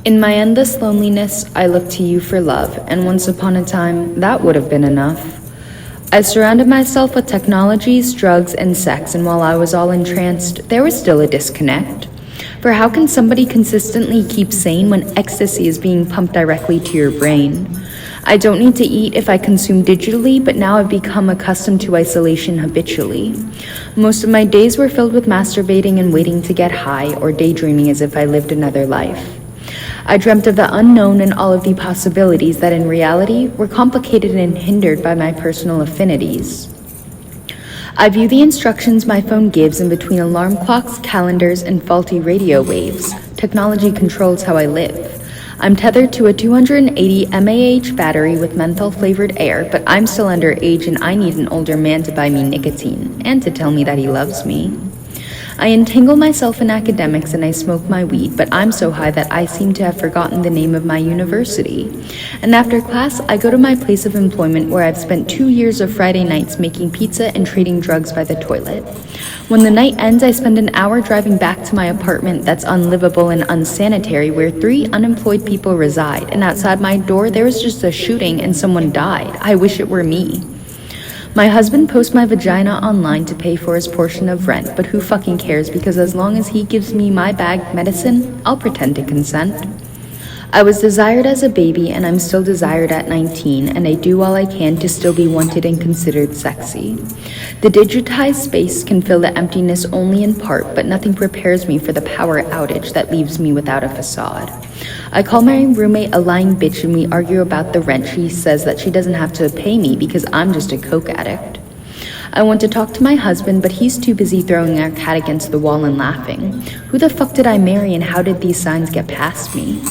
In my endless loneliness, I looked to you for love, and once upon a time, that would have been enough. I surrounded myself with technologies, drugs, and sex, and while I was all entranced, there was still a disconnect. For how can somebody consistently keep sane when ecstasy is being pumped directly to your brain? I don't need to eat if I consume digitally, but now I've become accustomed to isolation habitually. Most of my days were filled with masturbating and waiting to get high, or daydreaming as if I lived another life. I dreamt of the unknown and all of the possibilities that in reality were complicated and hindered by my personal affinities. I view the instructions my phone gives in between alarm clocks, calendars, and faulty radio waves. Technology controls how I live. I'm tethered to a 280 mAh battery with menthol-flavored air, but I'm still underage and I need an older man to buy me nicotine and to tell me that he loves me. I entangle myself in academics and I smoke my weed, but I'm so high that I seem to have forgotten the name of my university. And after class, I go to my place of employment where I've spent 2 years of Friday nights making pizza and trading drugs by the toilet. When the night ends, I spend an hour driving back to my apartment that's unlivable and unsanitary where 3 unemployed people reside, and outside my door there was just a shooting and someone died. I wish it were me. My husband posts my vagina online to pay for his portion of rent, but who fucking cares, because as long as he gives me my bagged medicine, I'll pretend to consent. I was desired as a baby and I'm still desired at 19, and I do all I can to still be wanted and considered sexy. The digitized space can fill the emptiness only in part, but nothing prepares me for the power outage that leaves me without a facade. I call my roommate a lying bitch and we argue about the rent. She says that she doesn't have to pay me because I'm just a coke addict. I want to talk to my husband, but he's too busy throwing our cat against the wall and laughing. Who the fuck did I marry and how did these signs get past me?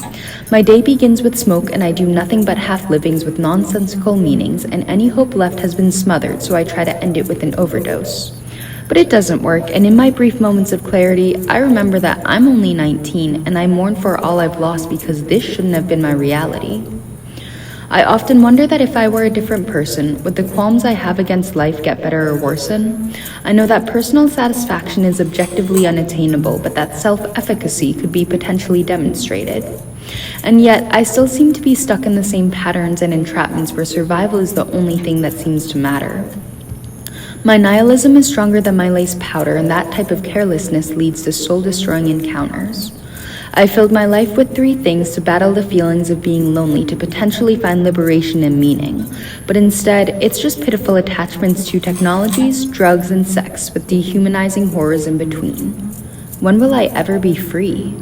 My day begins with smoke and I do nothing but half-livings with nonsensical meanings, and any hope left has been smothered, so I try to end it with an overdose. But it doesn't work, and in my brief moments of clarity, I remember that I'm only 19 and I mourn for all I've lost because this shouldn't have been my reality. I often wonder that if I were a different person, would the qualms I have against life get better or worsen? I know that personal satisfaction is objectively unattainable, but that self-efficacy could be potentially demonstrated. And yet, I still seem to be stuck in the same patterns and entrapments where survival is the only thing that seems to matter. My nihilism is stronger than my lace powder, and that type of carelessness leads to soul-destroying encounters. I filled my life with 3 things to battle the feelings of being lonely, to potentially find liberation and meaning. But instead, it's just pitiful attachments to technologies, drugs, and sex, with dehumanizing horrors in between. When will I ever be free?